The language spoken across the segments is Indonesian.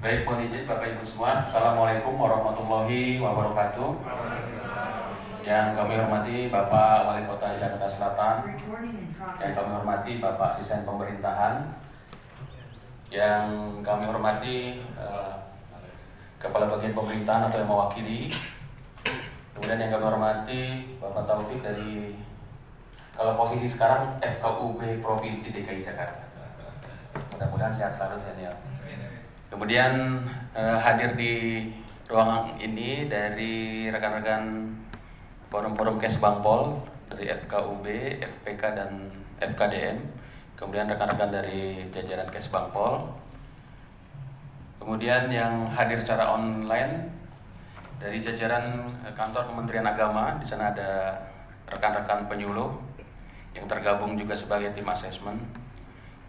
Baik, mohon izin Bapak Ibu semua. Assalamualaikum warahmatullahi wabarakatuh. Yang kami hormati Bapak Wali Kota Jakarta Selatan, yang kami hormati Bapak Asisten Pemerintahan, yang kami hormati Kepala Bagian Pemerintahan atau yang mewakili, kemudian yang kami hormati Bapak Taufik dari, kalau posisi sekarang FKUB Provinsi DKI Jakarta. Mudah-mudahan sehat selalu senior. Kemudian hadir di ruangan ini dari rekan-rekan forum-forum Kesbangpol dari FKUB, FPK dan FKDM. Kemudian rekan-rekan dari jajaran Kesbangpol. Kemudian yang hadir secara online dari jajaran kantor Kementerian Agama. Di sana ada rekan-rekan penyuluh yang tergabung juga sebagai tim asesmen.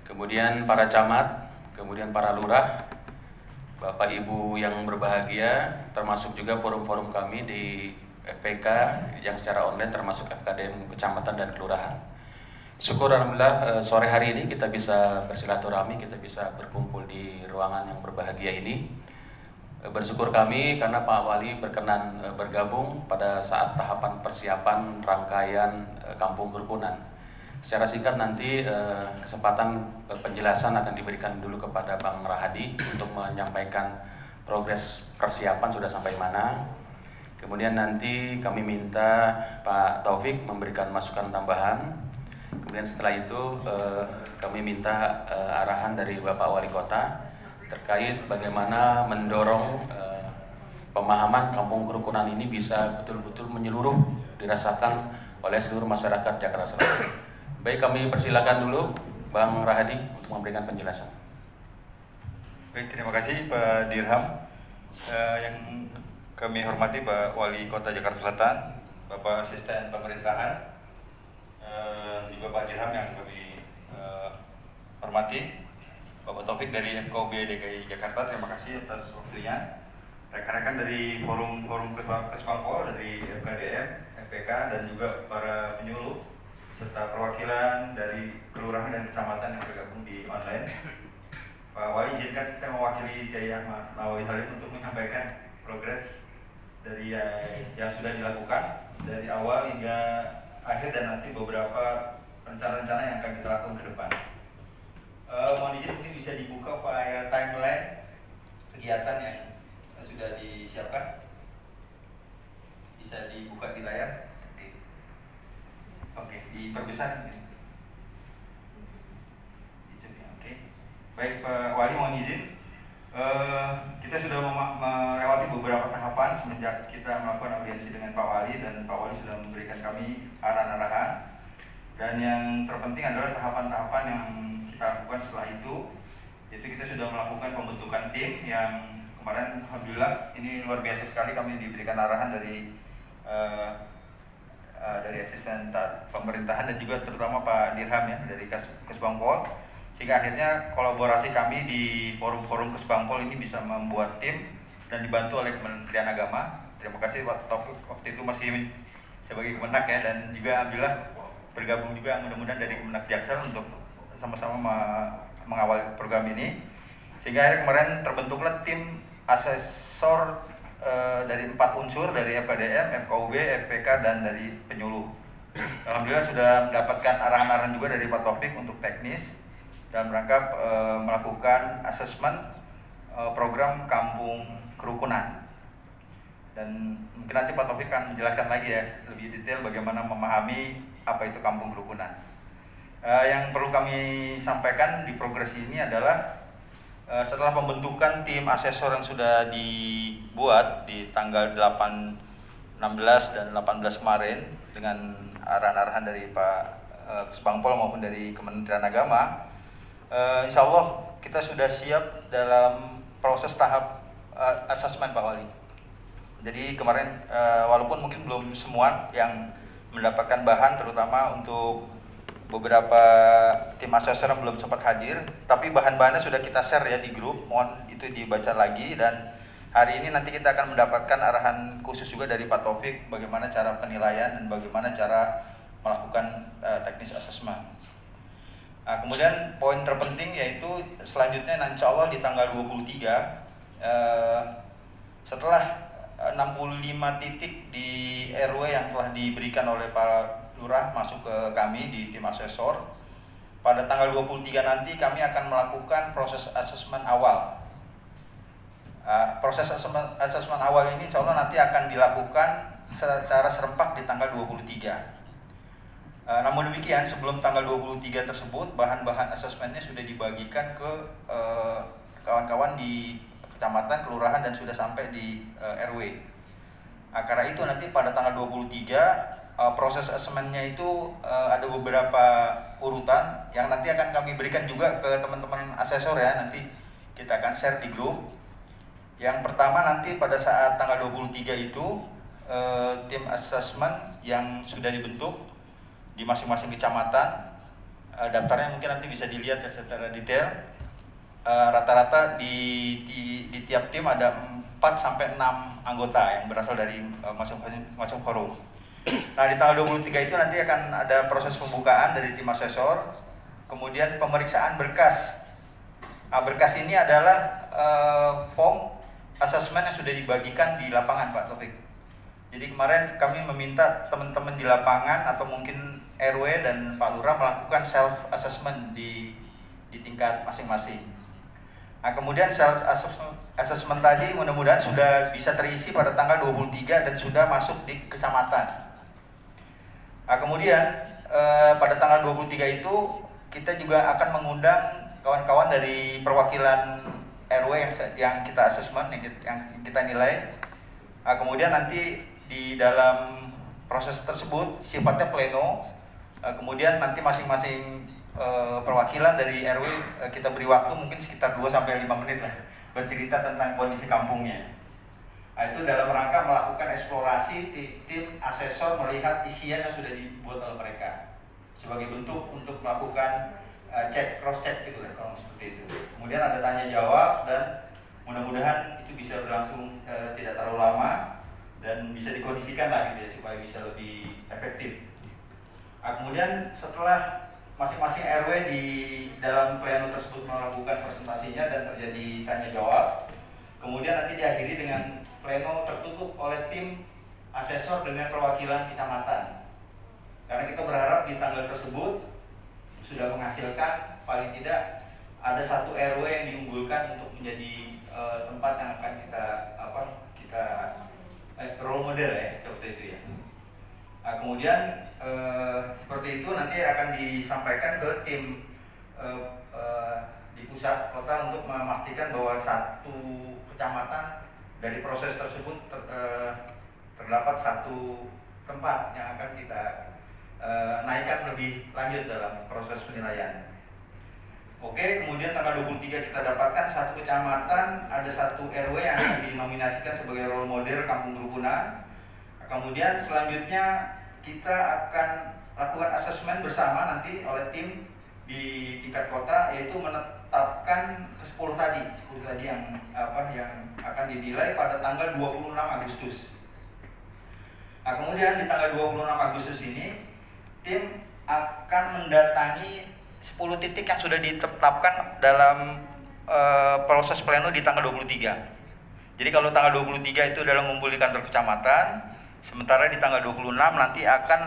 Kemudian para camat, kemudian para lurah, Bapak Ibu yang berbahagia, termasuk juga forum-forum kami di FPK yang secara online termasuk FKDM kecamatan dan kelurahan. Syukur alhamdulillah sore hari ini kita bisa bersilaturahmi, kita bisa berkumpul di ruangan yang berbahagia ini. Bersyukur kami karena Pak Wali berkenan bergabung pada saat tahapan persiapan rangkaian Kampung Kerukunan. Secara singkat nanti kesempatan penjelasan akan diberikan dulu kepada Bang Rahadi untuk menyampaikan progres persiapan sudah sampai mana. Kemudian nanti kami minta Pak Taufik memberikan masukan tambahan. Kemudian setelah itu kami minta arahan dari Bapak Wali Kota terkait bagaimana mendorong pemahaman Kampung Kerukunan ini bisa betul-betul menyeluruh dirasakan oleh seluruh masyarakat Jakarta Selatan. Baik, kami persilakan dulu Bang Rahadi untuk memberikan penjelasan. Baik, terima kasih Pak Dirham. Yang kami hormati Pak Wali Kota Jakarta Selatan, Bapak Asisten Pemerintahan, juga Pak Dirham yang kami hormati, Bapak Taufik dari FKUB DKI Jakarta, terima kasih atas waktunya. Rekan-rekan dari forum Kesbangpol dari FKDM, FPK dan juga para penyuluh serta perwakilan dari kelurahan dan kecamatan yang bergabung di online. Pak Wali, izinkan saya mewakili Kiai Ahmad Nawawi Halim untuk menyampaikan progres dari yang sudah dilakukan dari awal hingga akhir dan nanti beberapa rencana-rencana yang akan kita lakukan ke depan. Mohon izin mungkin bisa dibuka Pak timeline kegiatan yang sudah disiapkan. Bisa dibuka di layar. Oke, diperbesar. Oke. Baik Pak Wali, mohon izin. Kita sudah melewati beberapa tahapan semenjak kita melakukan audiensi dengan Pak Wali, dan Pak Wali sudah memberikan kami arahan-arahan. Dan yang terpenting adalah tahapan-tahapan yang kita lakukan setelah itu, yaitu kita sudah melakukan pembentukan tim yang kemarin alhamdulillah ini luar biasa sekali, kami diberikan arahan dari asisten pemerintahan dan juga terutama Pak Dirham ya dari Kesbangpol, sehingga akhirnya kolaborasi kami di forum-forum Kesbangpol ini bisa membuat tim dan dibantu oleh Kementerian Agama. Terima kasih Pak Taufik, waktu itu masih sebagai Kemenak ya, dan juga alhamdulillah bergabung juga mudah-mudahan dari Kemenak Jaksel untuk sama-sama mengawal program ini, sehingga akhirnya kemarin terbentuklah tim asesor dari 4 unsur, dari FKDM, FKUB, FPK, dan dari penyuluh. Alhamdulillah sudah mendapatkan arahan-arahan juga dari Pak Taufik untuk teknis dalam rangka melakukan asesmen program Kampung Kerukunan. Dan mungkin nanti Pak Taufik akan menjelaskan lagi ya lebih detail bagaimana memahami apa itu Kampung Kerukunan. Yang perlu kami sampaikan di progres ini adalah setelah pembentukan tim asesor yang sudah dibuat di tanggal 8, 16, dan 18 kemarin dengan arahan-arahan dari Pak Kesbangpol maupun dari Kementerian Agama, insya Allah kita sudah siap dalam proses tahap asesmen Pak Wali. Jadi kemarin walaupun mungkin belum semua yang mendapatkan bahan, terutama untuk beberapa tim asesor yang belum sempat hadir, tapi bahan-bahannya sudah kita share ya di grup, mohon itu dibaca lagi. Dan hari ini nanti kita akan mendapatkan arahan khusus juga dari Pak Taufik bagaimana cara penilaian dan bagaimana cara melakukan teknis asesmen. Nah, kemudian poin terpenting yaitu selanjutnya insya Allah di tanggal 23 setelah 65 titik di RW yang telah diberikan oleh Pak Lurah masuk ke kami di tim asesor, pada tanggal 23 nanti kami akan melakukan proses asesmen awal. Proses asesmen awal ini insya Allah nanti akan dilakukan secara serempak di tanggal 23. Namun demikian, sebelum tanggal 23 tersebut, bahan-bahan asesmennya sudah dibagikan ke kawan-kawan di kecamatan, kelurahan, dan sudah sampai di RW. Karena itu nanti pada tanggal 23, proses asesmennya itu ada beberapa urutan yang nanti akan kami berikan juga ke teman-teman asesor ya, nanti kita akan share di grup. Yang pertama nanti pada saat tanggal 23 itu, tim asesmen yang sudah dibentuk di masing-masing kecamatan, daftarnya mungkin nanti bisa dilihat ya secara detail. Rata-rata di tiap tim ada 4-6 anggota yang berasal dari masing-masing forum. Nah, di tanggal 23 itu nanti akan ada proses pembukaan dari tim asesor, kemudian pemeriksaan berkas. Berkas ini adalah form asesmen yang sudah dibagikan di lapangan, Pak Taufik. Jadi kemarin kami meminta teman-teman di lapangan atau mungkin RW dan Pak Lurah melakukan self assessment di tingkat masing-masing. Nah, kemudian self assessment tadi mudah-mudahan sudah bisa terisi pada tanggal 23 dan sudah masuk di kecamatan. Nah, kemudian pada tanggal 23 itu kita juga akan mengundang kawan-kawan dari perwakilan RW yang kita assessment, yang kita nilai. Nah, kemudian nanti di dalam proses tersebut sifatnya pleno, kemudian nanti masing-masing perwakilan dari RW kita beri waktu mungkin sekitar 2-5 menit lah bercerita tentang kondisi kampungnya. Nah, itu dalam rangka melakukan eksplorasi tim asesor melihat isian yang sudah dibuat oleh mereka sebagai bentuk untuk melakukan cross check gitu lah kalau seperti itu. Kemudian ada tanya jawab dan mudah-mudahan itu bisa berlangsung tidak terlalu lama dan bisa dikondisikan lah gitu ya supaya bisa lebih efektif. Nah, kemudian setelah masing-masing RW di dalam pleno tersebut melakukan presentasinya dan terjadi tanya jawab, kemudian nanti diakhiri dengan pleno tertutup oleh tim asesor dengan perwakilan kecamatan. Karena kita berharap di tanggal tersebut sudah menghasilkan paling tidak ada satu RW yang diunggulkan untuk menjadi tempat yang akan kita role model ya, seperti itu ya. Nah, kemudian seperti itu nanti akan disampaikan ke tim di pusat kota untuk memastikan bahwa satu kecamatan dari proses tersebut terdapat satu tempat yang akan kita naikkan lebih lanjut dalam proses penilaian. Oke, kemudian tanggal 23 kita dapatkan satu kecamatan, ada satu RW yang akan dinominasikan sebagai role model kampung kerukunan. Kemudian selanjutnya kita akan lakukan asesmen bersama nanti oleh tim di tingkat kota, yaitu menetapkan ke 10 tadi yang akan dinilai pada tanggal 26 Agustus. Nah, kemudian di tanggal 26 Agustus ini tim akan mendatangi 10 titik yang sudah ditetapkan dalam proses pleno di tanggal 23. Jadi kalau tanggal 23 itu adalah ngumpul di kantor kecamatan, sementara di tanggal 26 nanti akan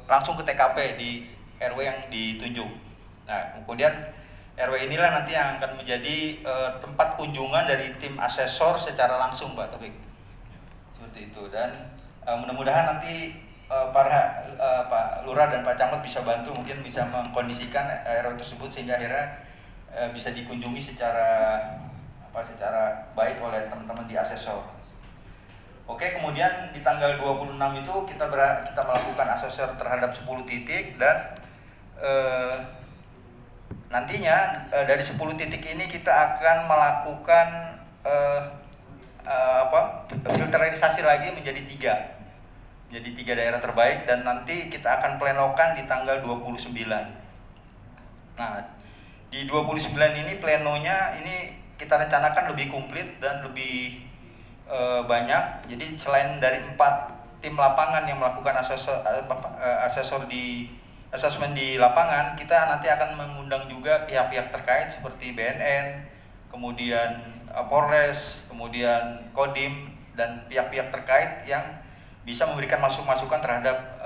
langsung ke TKP di RW yang ditunjuk. Nah, kemudian RW inilah nanti yang akan menjadi tempat kunjungan dari tim asesor secara langsung, Pak Taufik. Seperti itu, dan mudah-mudahan nanti Pak Lurah dan Pak Camat bisa bantu, mungkin bisa mengkondisikan RW tersebut sehingga akhirnya bisa dikunjungi secara baik oleh teman-teman di asesor. Oke, kemudian di tanggal 26 itu kita melakukan asesor terhadap 10 titik dan nantinya dari 10 titik ini kita akan melakukan filterisasi lagi menjadi 3 daerah terbaik, dan nanti kita akan plenokan di tanggal 29. Nah, di 29 ini plenonya ini kita rencanakan lebih komplit dan lebih banyak. Jadi selain dari 4 tim lapangan yang melakukan asesmen di lapangan, kita nanti akan mengundang juga pihak-pihak terkait seperti BNN, kemudian Polres, kemudian Kodim, dan pihak-pihak terkait yang bisa memberikan masukan terhadap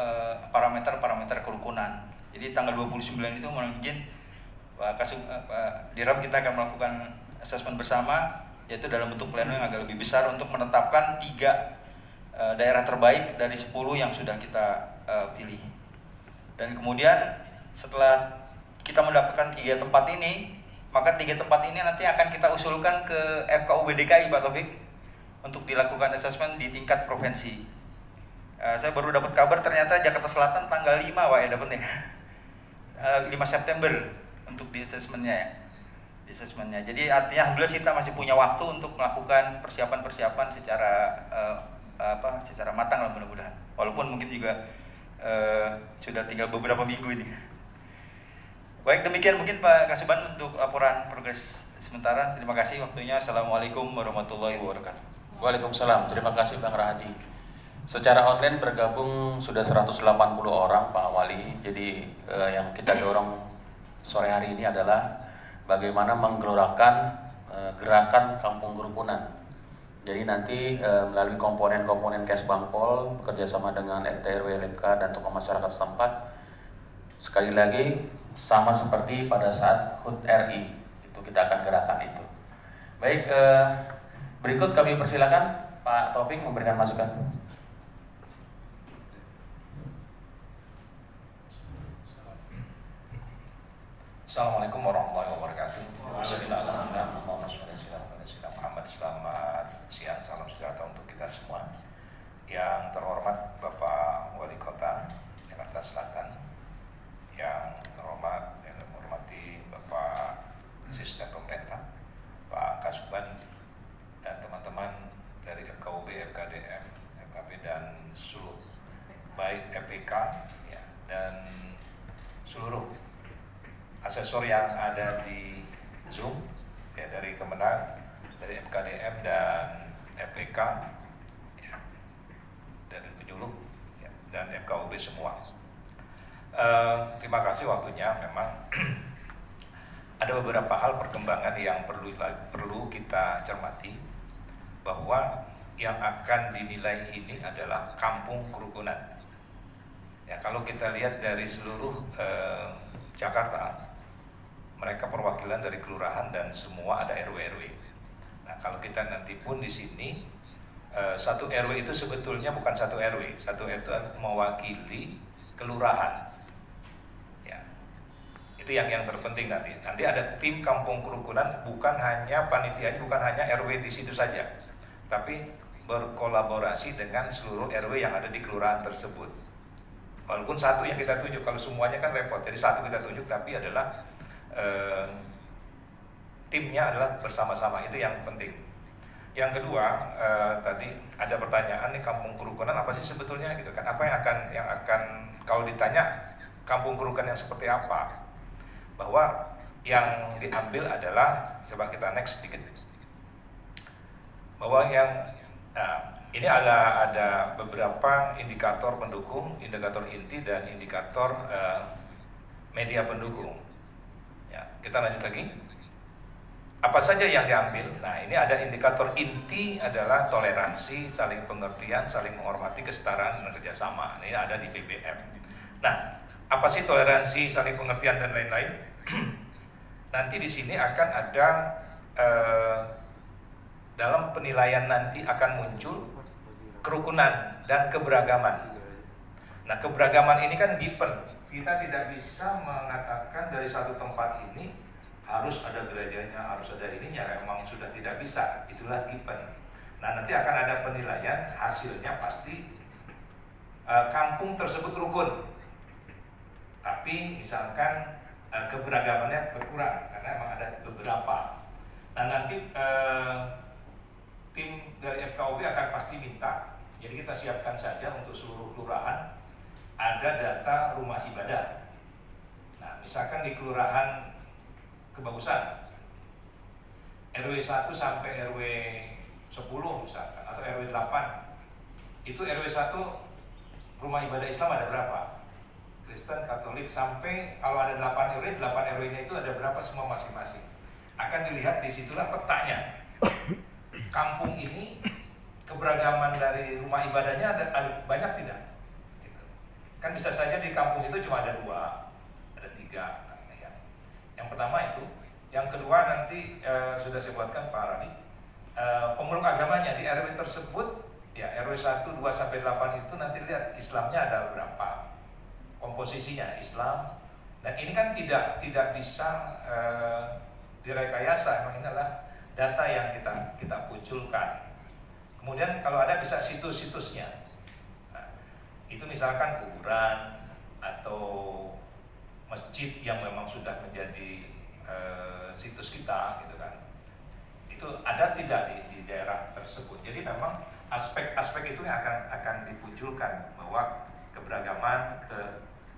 parameter-parameter kerukunan. Jadi tanggal 29 itu mohon izin Pak Dirham, kita akan melakukan asesmen bersama, yaitu dalam bentuk pleno yang agak lebih besar untuk menetapkan 3 daerah terbaik dari 10 yang sudah kita pilih. Dan kemudian setelah kita mendapatkan 3 tempat ini, maka 3 tempat ini nanti akan kita usulkan ke FKUB DKI, Pak Taufik, untuk dilakukan asesmen di tingkat provinsi. Saya baru dapat kabar ternyata Jakarta Selatan tanggal 5 Pak ya dapatnya. 5 September untuk di asesmennya ya. Di asesmennya. Jadi artinya alhamdulillah kita masih punya waktu untuk melakukan persiapan-persiapan secara matang lah mudah-mudahan. Walaupun mungkin juga sudah tinggal beberapa minggu ini. Baik, demikian mungkin Pak Kasubag untuk laporan progres sementara. Terima kasih waktunya. Assalamualaikum warahmatullahi wabarakatuh. Waalaikumsalam. Terima kasih Bang Rahadi. Secara online bergabung sudah 180 orang Pak Wali. Jadi yang kita dorong sore hari ini adalah bagaimana menggelorakan gerakan Kampung Kerukunan. Jadi nanti melalui komponen-komponen Kesbangpol bekerjasama dengan RT RW LMK dan tokoh masyarakat setempat. Sekali lagi sama seperti pada saat HUT RI itu kita akan gerakan itu. Baik, berikut kami persilakan Pak Taufik memberikan masukan. Assalamualaikum warahmatullahi wabarakatuh. Bismillahirrahmanirrahim. Selamat siang, salam sejahtera untuk kita semua. Yang terhormat Bapak Wali Kota Jakarta Selatan, yang terhormat yang menghormati Bapak Asisten Pemerintah, Pak Kasubag, dan teman-teman dari FKUB, FKDM, FKB, dan seluruh baik FPK ya, dan seluruh asesor yang ada di Zoom ya, dari Kemenag, dari FKDM dan FPK ya, dari penyuluh ya, dan FKUB semua. Terima kasih waktunya. Memang ada beberapa hal perkembangan yang perlu kita cermati, bahwa yang akan dinilai ini adalah kampung kerukunan. Ya, kalau kita lihat dari seluruh Jakarta, mereka perwakilan dari kelurahan dan semua ada RW-RW. Nah, kalau kita nanti pun di sini satu RW itu sebetulnya bukan satu RW, satu RW itu mewakili kelurahan. Ya, itu yang terpenting nanti. Nanti ada tim kampung kerukunan, bukan hanya panitianya, bukan hanya RW di situ saja, tapi berkolaborasi dengan seluruh RW yang ada di kelurahan tersebut. Walaupun satu yang kita tunjuk, kalau semuanya kan repot. Jadi satu kita tunjuk, tapi adalah timnya adalah bersama-sama, itu yang penting. Yang kedua, tadi ada pertanyaan nih, kampung kerukunan apa sih sebetulnya gitu kan? Apa yang akan kalau ditanya kampung kerukunan yang seperti apa? Bahwa yang diambil adalah, coba kita next sedikit. Bahwa ini ada beberapa indikator pendukung, indikator inti dan indikator media pendukung. Ya, kita lanjut lagi. Apa saja yang diambil? Nah, ini ada indikator inti adalah toleransi, saling pengertian, saling menghormati, kesetaraan, dan kerjasama. Ini ada di BBM. Nah, apa sih toleransi, saling pengertian, dan lain-lain? Nanti di sini akan ada dalam penilaian nanti akan muncul kerukunan dan keberagaman. Nah, keberagaman ini kan given. Kita tidak bisa mengatakan dari satu tempat ini harus ada gerejanya, harus ada ininya, memang sudah tidak bisa, itulah given. Nah, nanti akan ada penilaian, hasilnya pasti kampung tersebut rukun, tapi misalkan keberagamannya berkurang, karena memang ada beberapa. Nah, nanti tim dari FKUB akan pasti minta, jadi kita siapkan saja untuk seluruh kelurahan, ada data rumah ibadah. Nah, misalkan di kelurahan Kebagusan, RW 1 sampai RW 10 misalkan, atau RW 8, itu RW 1 rumah ibadah Islam ada berapa? Kristen, Katolik, sampai kalau ada 8 RW, 8 RW-nya itu ada berapa semua masing-masing. akan dilihat disitulah petanya. Kampung ini keberagaman dari rumah ibadahnya ada banyak tidak? Gitu. Kan bisa saja di kampung itu cuma ada 2, ada 3. Ya. Yang pertama itu, yang kedua nanti sudah saya buatkan Pak Radi, pemeluk agamanya di RW tersebut, ya RW 1, 2 sampai 8 itu nanti lihat Islamnya ada berapa, komposisinya Islam. Dan ini kan tidak bisa direkayasa, memang ini adalah data yang kita munculkan. Kemudian kalau ada bisa situs-situsnya. Nah, itu misalkan kuburan atau masjid yang memang sudah menjadi situs kita, gitu kan. Itu ada tidak di daerah tersebut. Jadi memang aspek-aspek itu yang akan dimunculkan, bahwa keberagaman,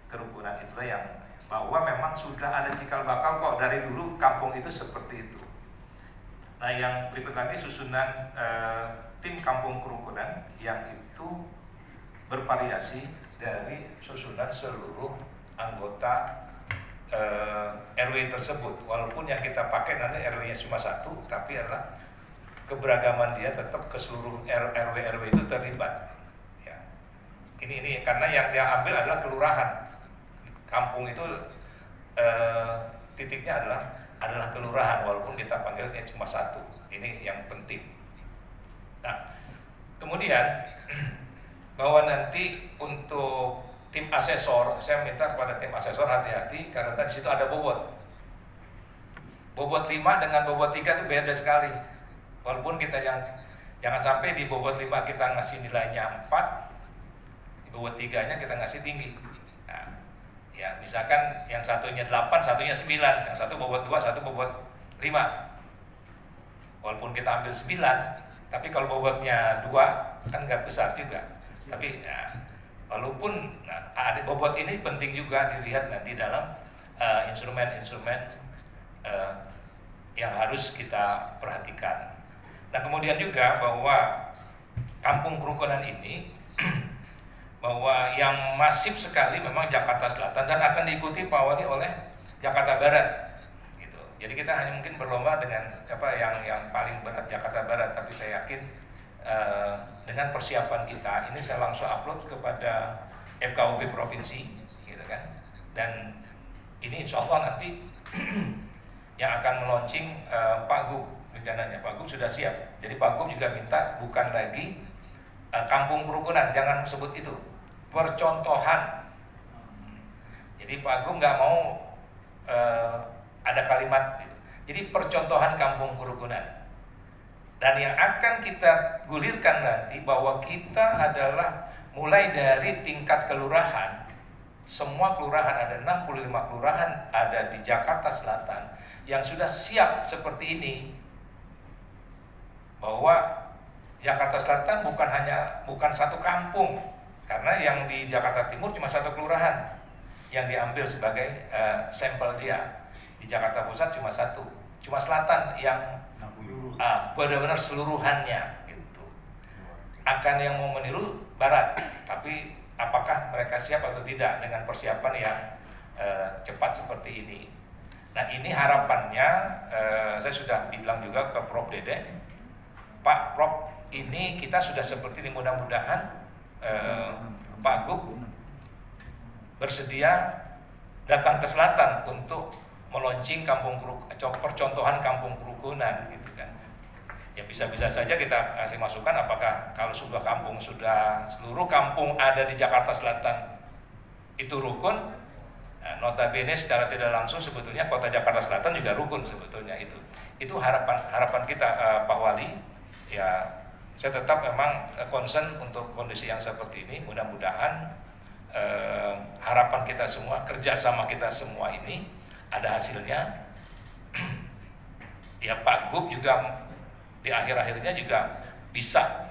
kerukunan itulah yang bahwa memang sudah ada cikal bakal kok dari dulu kampung itu seperti itu. Nah, yang berikut lagi susunan tim kampung kerukunan yang itu bervariasi dari susunan seluruh anggota RW tersebut. Walaupun yang kita pakai nanti RW-nya cuma 1, tapi adalah keberagaman dia tetap ke seluruh RW itu terlibat. Ya. Ini karena yang dia ambil adalah kelurahan. Kampung itu titiknya adalah kelurahan, walaupun kita panggilnya cuma 1. Ini yang penting. Nah, kemudian bahwa nanti untuk tim asesor, saya minta kepada tim asesor hati-hati karena di situ ada bobot. Bobot 5 dengan bobot 3 itu beda sekali. Walaupun kita jangan sampai di bobot 5 kita ngasih nilainya 4, di bobot 3-nya kita ngasih tinggi. Nah, ya misalkan yang satunya 8, satunya 9, yang satu bobot 2, satu bobot 5. Walaupun kita ambil 9, tapi kalau bobotnya 2 kan nggak besar juga. Tapi ya, walaupun ada bobot ini penting juga dilihat nanti dalam instrumen-instrumen yang harus kita perhatikan. Nah, kemudian juga bahwa kampung kerukunan ini bahwa yang masif sekali memang Jakarta Selatan dan akan diikuti Pak Wali oleh Jakarta Barat. Gitu. Jadi kita hanya mungkin berlomba dengan yang paling berat Jakarta Barat, tapi saya yakin dengan persiapan kita ini saya langsung upload kepada FKUP provinsi, gitu kan. Dan ini insya Allah nanti yang akan meluncing Pak Gub rencananya. Pak Gub sudah siap. Jadi Pak Gub juga minta bukan lagi kampung kerukunan, jangan sebut itu, percontohan. Jadi Pak Gub nggak mau ada kalimat gitu. Jadi percontohan kampung kerukunan. Dan yang akan kita gulirkan nanti bahwa kita adalah mulai dari tingkat kelurahan, semua kelurahan ada 65 kelurahan ada di Jakarta Selatan yang sudah siap seperti ini, bahwa Jakarta Selatan bukan satu kampung, karena yang di Jakarta Timur cuma 1 kelurahan yang diambil sebagai sampel dia. Di Jakarta Pusat cuma 1, cuma Selatan yang benar-benar seluruhannya gitu. Akan yang mau meniru Barat, tapi apakah mereka siap atau tidak dengan persiapan yang cepat seperti ini. Nah, ini harapannya saya sudah bilang juga ke Prof Dede, Pak Prof, ini kita sudah seperti ini, mudah-mudahan Pak Gub bersedia datang ke selatan untuk meluncing percontohan kampung kerukunan, gitu kan. Ya bisa-bisa saja kita kasih masukan apakah kalau seluruh kampung ada di Jakarta Selatan itu rukun. Nah, notabene secara tidak langsung sebetulnya kota Jakarta Selatan juga rukun sebetulnya itu. Itu harapan kita Pak Wali. Ya, saya tetap memang concern untuk kondisi yang seperti ini. Mudah-mudahan harapan kita semua, kerjasama kita semua ini ada hasilnya. Ya, Pak Gub juga di akhir-akhirnya juga bisa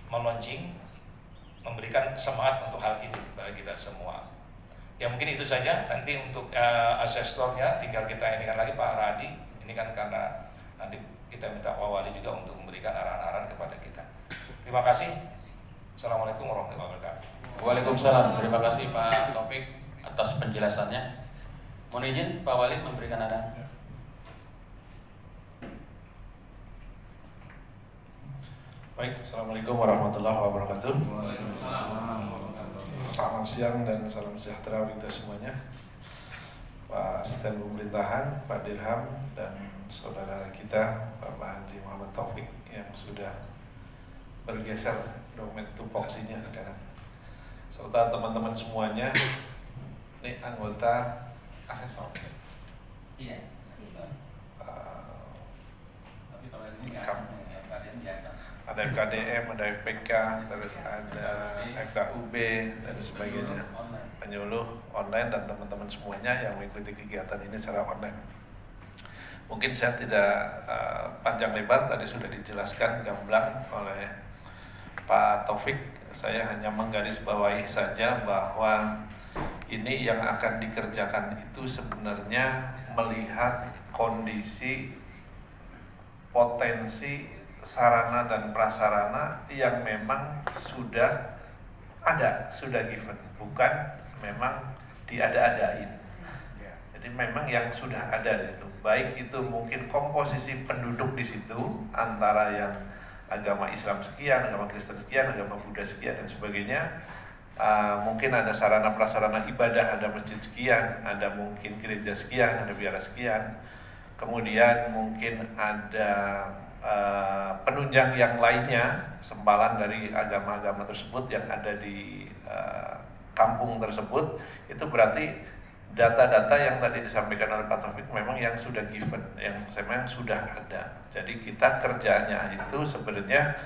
meluncing, memberikan semangat untuk hal ini bagi kita semua. Ya, mungkin itu saja. Nanti untuk asesornya tinggal kita ini kan lagi Pak Radi. Ini kan karena nanti kita minta Pak Wali juga untuk memberikan arahan-arahan kepada kita. Terima kasih. Assalamualaikum warahmatullahi wabarakatuh. Waalaikumsalam. Terima kasih Pak Taufik atas penjelasannya. Mohon izin Pak Wali memberikan arahan. Baik, Assalamualaikum warahmatullahi wabarakatuh. Selamat siang dan salam sejahtera kita semuanya. Pak Asisten Pemerintahan, Pak Dirham, dan saudara kita, Bapak Haji Muhammad Taufik yang sudah bergeser domain tupoksinya sekarang. Serta teman-teman semuanya, ini anggota asesor. Iya. Tapi kalau ini kalian biasa. Ada FKDM, ada FPK, terus ada FKUB dan sebagainya, penyuluh online dan teman-teman semuanya yang mengikuti kegiatan ini secara online. Mungkin saya tidak panjang lebar, tadi sudah dijelaskan gamblang oleh Pak Taufik. Saya hanya menggarisbawahi saja bahwa ini yang akan dikerjakan itu sebenarnya melihat kondisi potensi sarana dan prasarana yang memang sudah ada, sudah given, bukan memang diada-adain. Jadi memang yang sudah ada di situ, baik itu mungkin komposisi penduduk di situ antara yang agama Islam sekian, agama Kristen sekian, agama Buddha sekian dan sebagainya. Mungkin ada sarana prasarana ibadah, ada masjid sekian, ada mungkin gereja sekian, ada biara sekian. Kemudian mungkin ada penunjang yang lainnya, sempalan dari agama-agama tersebut yang ada di kampung tersebut. Itu berarti data-data yang tadi disampaikan oleh Pak Taufik memang yang sudah given, yang memang sudah ada. Jadi kita kerjanya itu sebenarnya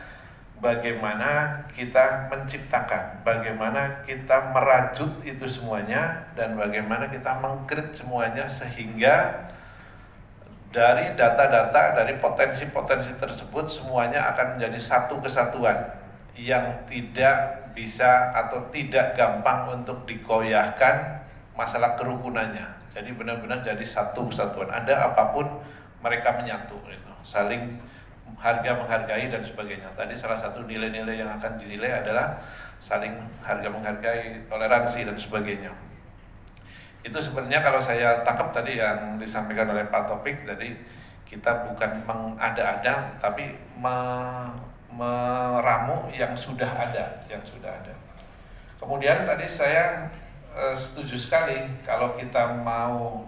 bagaimana kita menciptakan, bagaimana kita merajut itu semuanya, dan bagaimana kita meng-create semuanya sehingga dari data-data, dari potensi-potensi tersebut semuanya akan menjadi satu kesatuan yang tidak bisa atau tidak gampang untuk dikoyahkan masalah kerukunannya. Jadi benar-benar jadi satu kesatuan. Ada apapun mereka menyatu, gitu. Saling harga menghargai dan sebagainya. Tadi salah satu nilai-nilai yang akan dinilai adalah saling harga menghargai, toleransi dan sebagainya. Itu sebenarnya kalau saya tangkap tadi yang disampaikan oleh Pak Taufik, tadi kita bukan mengada-ada tapi meramu yang sudah ada, Kemudian tadi saya setuju sekali kalau kita mau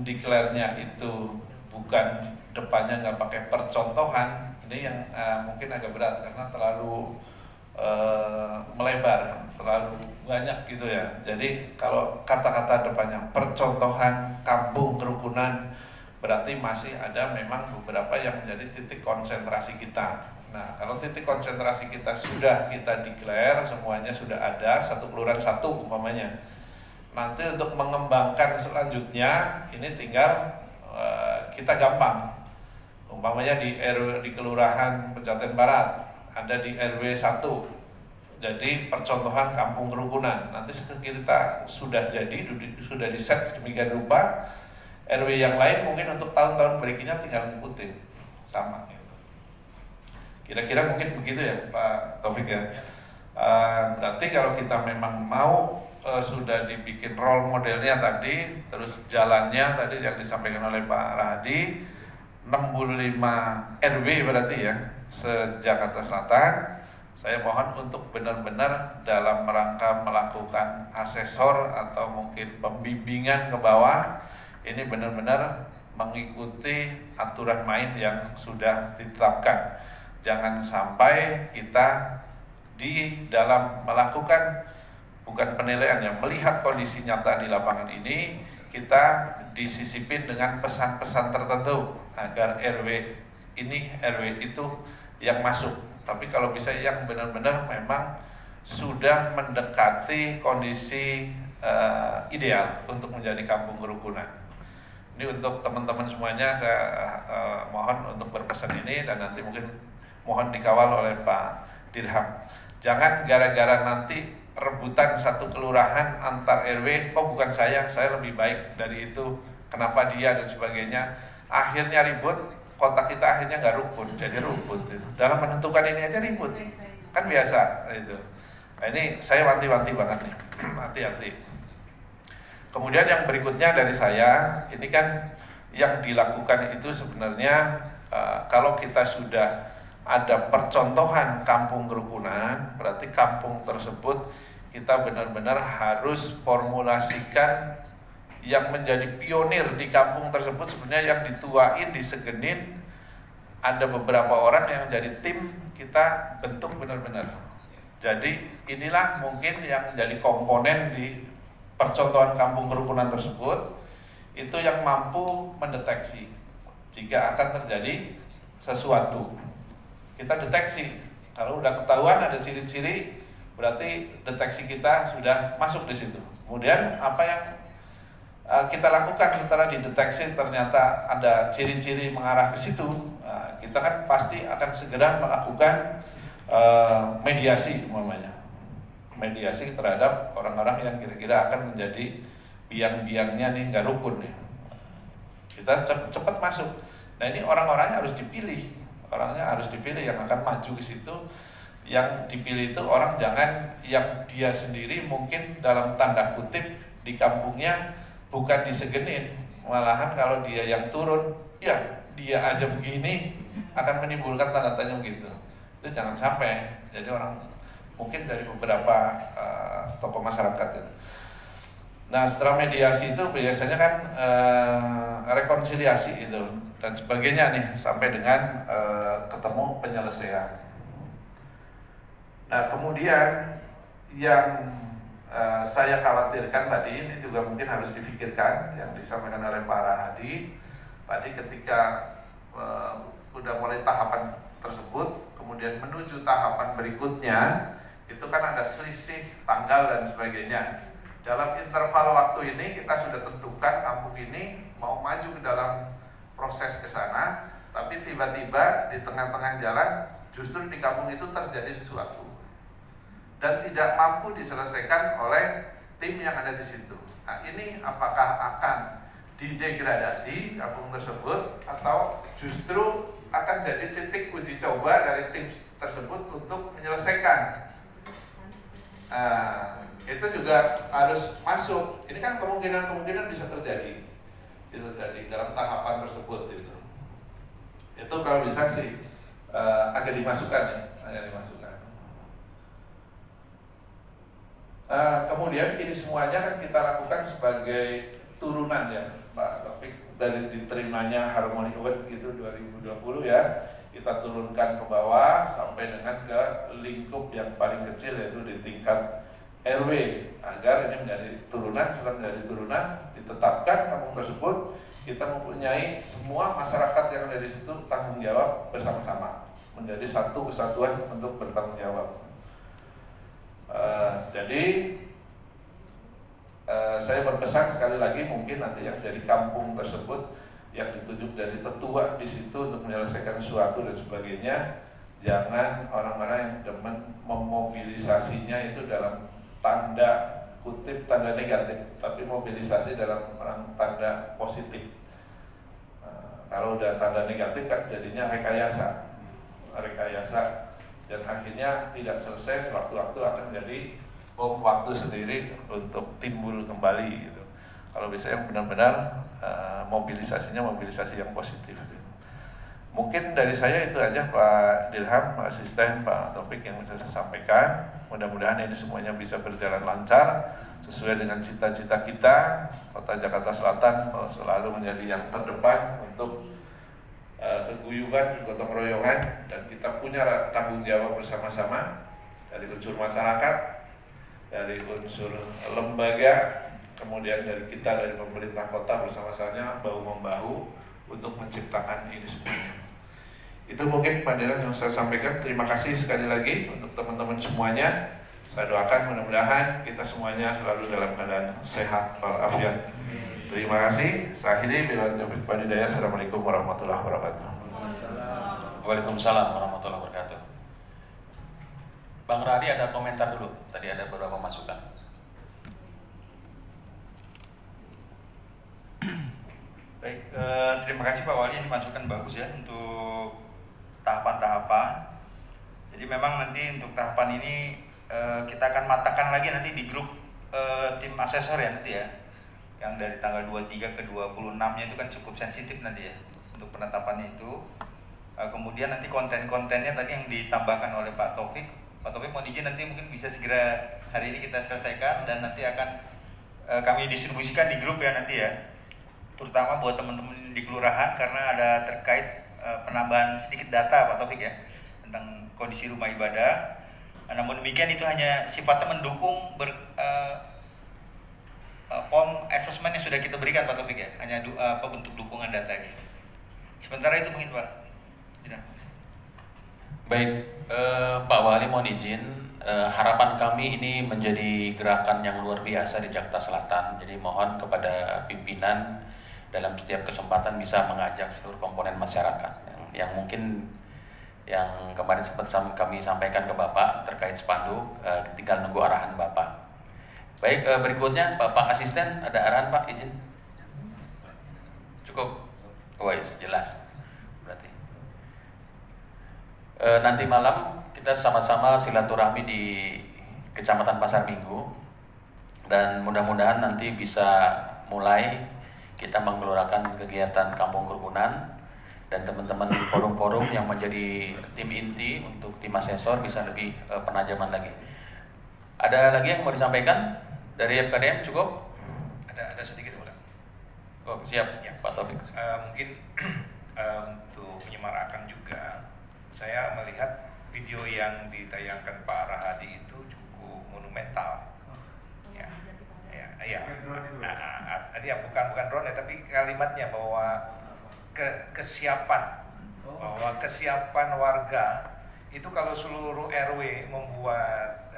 declare-nya itu bukan depannya nggak pakai percontohan, ini yang mungkin agak berat karena terlalu melebar, terlalu banyak gitu ya. Jadi kalau kata-kata depannya percontohan, kampung, kerukunan, berarti masih ada memang beberapa yang menjadi titik konsentrasi kita. Nah, kalau titik konsentrasi kita sudah kita declare, semuanya sudah ada, satu kelurahan satu umpamanya. Nanti untuk mengembangkan selanjutnya, ini tinggal kita gampang. Umpamanya di Kelurahan Pejaten Barat, ada di RW 1, jadi percontohan kampung kerukunan. Nanti kita sudah sudah di set demikian rupa, RW yang lain mungkin untuk tahun-tahun berikutnya tinggal ngikutin sama gitu. Kira-kira mungkin begitu ya Pak Taufik ya. Berarti kalau kita memang mau sudah dibikin role modelnya tadi, terus jalannya tadi yang disampaikan oleh Pak Rahadi, 65 RW berarti ya se-Jakarta Selatan. Saya mohon untuk benar-benar dalam rangka melakukan asesor atau mungkin pembimbingan ke bawah, ini benar-benar mengikuti aturan main yang sudah ditetapkan. Jangan sampai kita di dalam melakukan bukan penilaian, yang melihat kondisi nyata di lapangan ini, kita disisipin dengan pesan-pesan tertentu agar RW ini, RW itu yang masuk. Tapi kalau bisa yang benar-benar memang sudah mendekati kondisi ideal untuk menjadi kampung kerukunan. Ini untuk teman-teman semuanya saya mohon untuk berpesan ini, dan nanti mungkin mohon dikawal oleh Pak Dirham. Jangan gara-gara nanti rebutan satu kelurahan antar RW, kok bukan saya lebih baik dari itu, kenapa dia dan sebagainya. Akhirnya ribut, kota kita akhirnya nggak rukun, jadi ribut. Dalam menentukan ini aja ribut, kan biasa itu. Nah, ini saya wanti-wanti banget nih, hati-hati. Kemudian yang berikutnya dari saya, ini kan yang dilakukan itu sebenarnya kalau kita sudah ada percontohan kampung kerukunan, berarti kampung tersebut kita benar-benar harus formulasikan yang menjadi pionir di kampung tersebut. Sebenarnya yang dituain, disegenin, ada beberapa orang yang jadi tim kita bentuk benar-benar. Jadi inilah mungkin yang menjadi komponen di percontohan kampung kerukunan tersebut, itu yang mampu mendeteksi jika akan terjadi sesuatu. Kita deteksi, kalau udah ketahuan ada ciri-ciri, berarti deteksi kita sudah masuk di situ. Kemudian apa yang kita lakukan setelah dideteksi ternyata ada ciri-ciri mengarah ke situ, kita kan pasti akan segera melakukan mediasi, umpamanya mediasi terhadap orang-orang yang kira-kira akan menjadi biang-biangnya nih, nggak rukun nih. Kita cepat masuk. Nah ini orang-orangnya harus dipilih, orangnya harus dipilih yang akan maju ke situ. Yang dipilih itu orang jangan yang dia sendiri mungkin dalam tanda kutip di kampungnya bukan disegenin, malahan kalau dia yang turun, ya dia aja begini akan menimbulkan tanda tanya begitu. Itu jangan sampai. Jadi orang mungkin dari beberapa tokoh masyarakat itu. Nah setelah mediasi itu biasanya kan rekonsiliasi itu dan sebagainya nih sampai dengan ketemu penyelesaian. Nah kemudian yang saya khawatirkan tadi ini juga mungkin harus difikirkan yang disampaikan oleh Pak Rahadi tadi ketika udah mulai tahapan tersebut, kemudian menuju tahapan berikutnya itu kan ada selisih tanggal dan sebagainya. Dalam interval waktu ini kita sudah tentukan kampung ini mau maju ke dalam proses ke sana, tapi tiba-tiba di tengah-tengah jalan justru di kampung itu terjadi sesuatu dan tidak mampu diselesaikan oleh tim yang ada di situ. Nah ini apakah akan didegradasi kampung tersebut atau justru akan jadi titik uji coba dari tim tersebut untuk menyelesaikan. Itu juga harus masuk. Ini kan kemungkinan bisa terjadi dalam tahapan tersebut itu. Itu kalau bisa sih agak dimasukkan ya, kemudian ini semuanya kan kita lakukan sebagai turunan ya Pak Taufik, dari diterimanya Harmony Award gitu 2020 ya, kita turunkan ke bawah sampai dengan ke lingkup yang paling kecil yaitu di tingkat RW, agar ini menjadi turunan. Setelah menjadi turunan ditetapkan kampung tersebut, kita mempunyai semua masyarakat yang ada di situ tanggung jawab bersama-sama, menjadi satu kesatuan untuk bertanggung jawab. Jadi saya berpesan sekali lagi, mungkin nanti yang jadi kampung tersebut yang ditunjuk dari tetua di situ untuk menyelesaikan sesuatu dan sebagainya, jangan orang-orang yang demen memobilisasinya itu dalam tanda kutip tanda negatif, tapi mobilisasi dalam tanda positif. Kalau udah tanda negatif kan jadinya rekayasa dan akhirnya tidak selesai, sewaktu-waktu akan jadi bom waktu sendiri untuk timbul kembali gitu. Kalau bisa yang benar-benar mobilisasinya mobilisasi yang positif gitu. Mungkin dari saya itu aja Pak Dirham, Pak Asisten, Pak Taufik yang bisa saya sampaikan. Mudah-mudahan ini semuanya bisa berjalan lancar sesuai dengan cita-cita kita. Kota Jakarta Selatan selalu menjadi yang terdepan untuk keguyuban, gotong royongan, dan kita punya tanggung jawab bersama-sama dari unsur masyarakat, dari unsur lembaga, kemudian dari kita dari pemerintah kota bersama-sama bahu-membahu untuk menciptakan ini semuanya. Itu mungkin pandangan yang saya sampaikan. Terima kasih sekali lagi untuk teman-teman semuanya. Saya doakan mudah-mudahan kita semuanya selalu dalam keadaan sehat walafiat. Terima kasih. Saya akhiri bila taufiq wal hidayah. Assalamualaikum warahmatullahi wabarakatuh. Waalaikumsalam warahmatullahi wabarakatuh. Bang Radi ada komentar dulu. Tadi ada beberapa masukan. Baik, terima kasih Pak Wali, ini masukan bagus ya untuk tahapan-tahapan. Jadi memang nanti untuk tahapan ini kita akan matangkan lagi nanti di grup tim asesor ya nanti ya. Yang dari tanggal 23 ke 26-nya itu kan cukup sensitif nanti ya untuk penetapannya itu. Kemudian nanti konten-kontennya tadi yang ditambahkan oleh Pak Taufik. Pak Taufik mohon izin nanti mungkin bisa segera hari ini kita selesaikan dan nanti akan kami distribusikan di grup ya nanti ya. Terutama buat teman-teman di kelurahan karena ada terkait penambahan sedikit data Pak Taufik ya tentang kondisi rumah ibadah. Namun demikian itu hanya sifatnya mendukung form assessment yang sudah kita berikan Pak Taufik ya, hanya bentuk dukungan datanya. Sementara itu mungkin Pak. Tidak. Baik, Pak Wali mohon izin, harapan kami ini menjadi gerakan yang luar biasa di Jakarta Selatan. Jadi mohon kepada pimpinan dalam setiap kesempatan bisa mengajak seluruh komponen masyarakat yang mungkin yang kemarin sempat kami sampaikan ke Bapak terkait spanduk, tinggal nunggu arahan Bapak. Baik, berikutnya Bapak Asisten, ada arahan Pak, izin. Cukup? Wise, jelas. Berarti nanti malam kita sama-sama silaturahmi di Kecamatan Pasar Minggu dan mudah-mudahan nanti bisa mulai kita menggelorakan kegiatan kampung kerukunan dan teman-teman di forum-forum yang menjadi tim inti untuk tim asesor bisa lebih penajaman lagi. Ada lagi yang mau disampaikan dari FKDM cukup? Ada sedikit boleh. Oh, siap ya, Pak Taufik. Mungkin untuk menyemarakan juga, saya melihat video yang ditayangkan Pak Rahadi itu cukup monumental. Ya, bukan drone ya, tapi kalimatnya bahwa kesiapan warga itu kalau seluruh RW membuat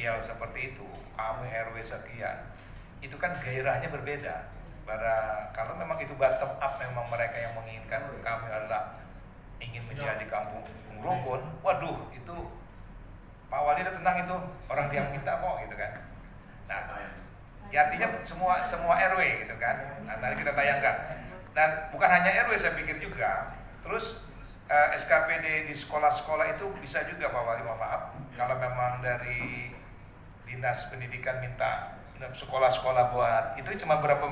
IEL seperti itu, kami RW sekian, itu kan gairahnya berbeda. Kalau memang itu bottom up, memang mereka yang menginginkan kami adalah ingin menjadi kampung rukun, waduh itu Pak Wali udah tenang itu orang yang minta kok gitu kan. Nah, ya artinya semua RW gitu kan. Nah, nanti kita tayangkan. Dan bukan hanya RW, saya pikir juga. Terus SKPD di sekolah-sekolah itu bisa juga Pak Wali, mohon maaf, kalau memang dari Dinas Pendidikan minta sekolah-sekolah buat itu cuma berapa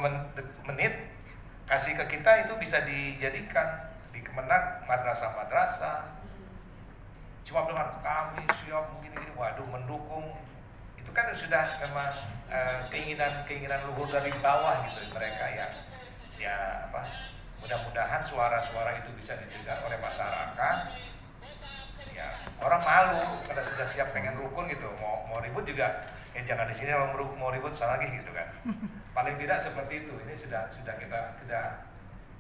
menit kasih ke kita, itu bisa dijadikan di Kemenag madrasah-madrasah. Cuma bilang kami siap mungkin ini, waduh mendukung. Itu kan sudah memang keinginan luhur dari bawah gitu mereka yang ya apa, mudah-mudahan suara-suara itu bisa didengar oleh masyarakat. Ya, orang malu pada sudah siap pengen rukun gitu, mau ribut juga ya jangan di sini, kalau mau ribut sana lagi gitu kan. Paling tidak seperti itu. Ini sudah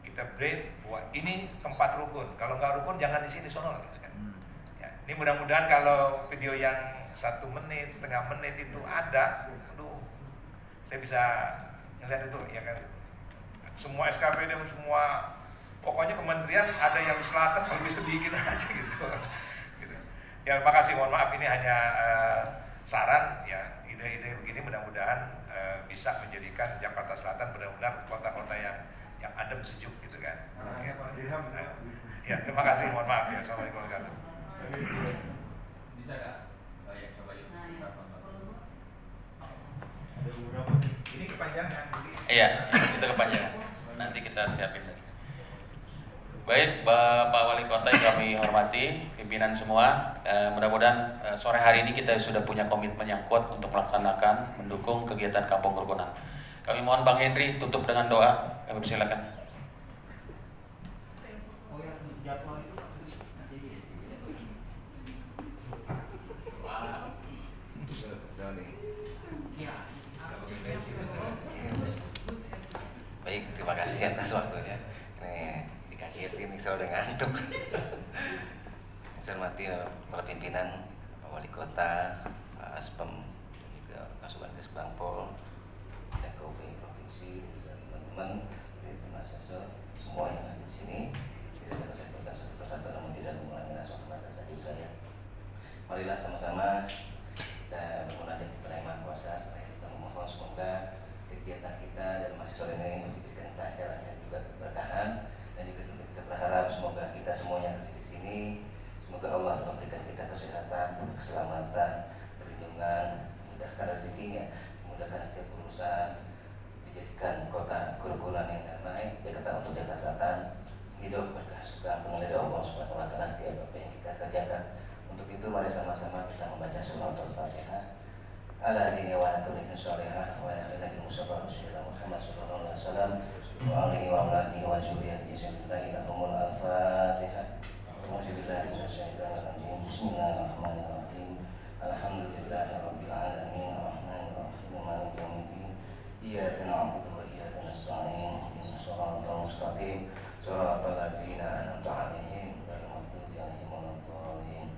kita brief buat ini tempat rukun. Kalau nggak rukun jangan di sini, sono gitu kan. Ya, ini mudah-mudahan kalau video yang 1 menit, setengah menit itu ada, aduh, saya bisa ngeliat itu ya kan. Semua SKPD, semua pokoknya kementerian ada yang di selatan, kalau bisa bikin aja gitu. Ya makasih, mohon maaf ini hanya saran ya, ide-ide begini mudah-mudahan bisa menjadikan Jakarta Selatan benar-benar kota-kota yang adem sejuk gitu kan. Ya terima kasih, mohon maaf ya. Assalamualaikum warahmatullahi wabarakatuh. Bisa nggak? Oh ya, coba yuk. Ini kepanjangan. Iya, itu kepanjangan. Nanti kita siapin lagi. Baik, Bapak Wali Kota yang kami hormati, pimpinan semua, mudah-mudahan sore hari ini kita sudah punya komitmen yang kuat untuk melaksanakan, mendukung kegiatan Kampung Kerukunan. Kami mohon Bang Henry tutup dengan doa, kami persilakan. Baik, terima kasih atas waktunya. Ini saya udah ngantuk. Saya hormati para pimpinan, Pak Wali Kota, Pak Aspem, juga Kasubag Bangpol, KUP Provinsi, dan teman-teman dari tim asesor semua yang ada di sini. Tidak dapat saya sebutkan satu persatu, namun tidak mengulangi nasional tadi saya. Marilah sama-sama kita bermunajat kepada Yang Maha Kuasa. Setelah kita memohon semoga kegiatan kita dan mahasiswa ini diberikan kelancaran dan juga keberkahan, dan juga kita berharap semoga kita semuanya di sini, semoga Allah selalu memberikan kita kesehatan, keselamatan, perlindungan, memudahkan rezekinya, memudahkan setiap urusan, dijadikan kota kerukunan yang damai, Jakarta untuk Jakarta Selatan, hidup berkah kampung dari Allah Subhanahu wa taala setiap apa yang kita kerjakan. Untuk itu mari sama-sama kita membaca surah Al-Fatihah. Ala dini wa kulitin sholihah wa ala nabi Mustafa Rasulullah Muhammad sallallahu alaihi wasallam wa alihi wa amratihi wa zuriyatihi bismillahi lahumul al-Fatihah. A'udzubillahi minasyaitonir rajim. Bismillahirrahmanirrahim. Alhamdulillahi rabbil alamin arrahmanir rahim maliki yaumiddin. Iyyaka na'budu wa iyyaka nasta'in. Ihdinas siratal mustaqim. Shiratal ladzina an'amta 'alaihim ghairil maghdubi 'alaihim waladdallin.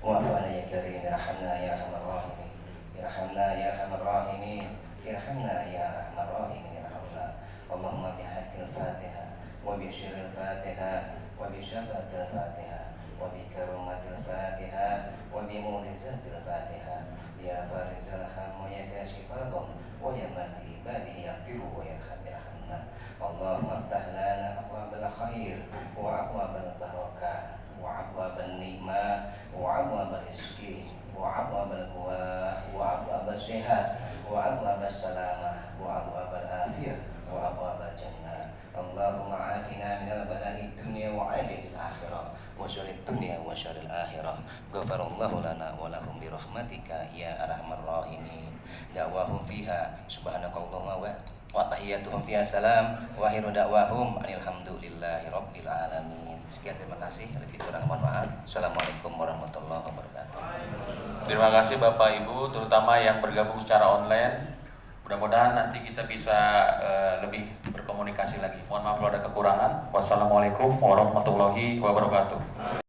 Wa'afana ya karim irhamna ya arhamar rahimin. Irhamna ya arhamar rahimin. Irhamna ya arhamar rahimin. Irhamna. Allahumma bihaqqil Fatihah wa bi syirril Fatihah wa bi syafatil Fatihah wa bi karumatil Fatihah wa bi mu'jizatil Fatihah. Ya farizal ham wa ya kashifal gham wa ya man bi ibadihi yaghfiru wa yarhamna. Allahumma aftah lana abwabal khair wa abwabal barakah wa abwabal nikmah wa abwabal rizki wa abwabal quwwah wa abwabal sehat wa abwabal salamah wa abwabal afiyah wa abwabal jannah. Allahumma afina minal bala'i dunya wa adil akhirah wa syarrid dunya wa syarril akhirah. Ghafarallahu lana wa lahum bi rahmatika ya arhamar rahimin. Da'wahum fiha subhanakallahumma wa tahiyyatuhum fiha salam wa akhiru da'wahum alhamdulillahi rabbil alamin. Sekian, terima kasih. Lebih kurang mohon maaf. Assalamualaikum warahmatullahi wabarakatuh. Terima kasih Bapak Ibu, terutama yang bergabung secara online. Mudah-mudahan nanti kita bisa lebih berkomunikasi lagi. Mohon maaf kalau ada kekurangan. Wassalamualaikum warahmatullahi wabarakatuh.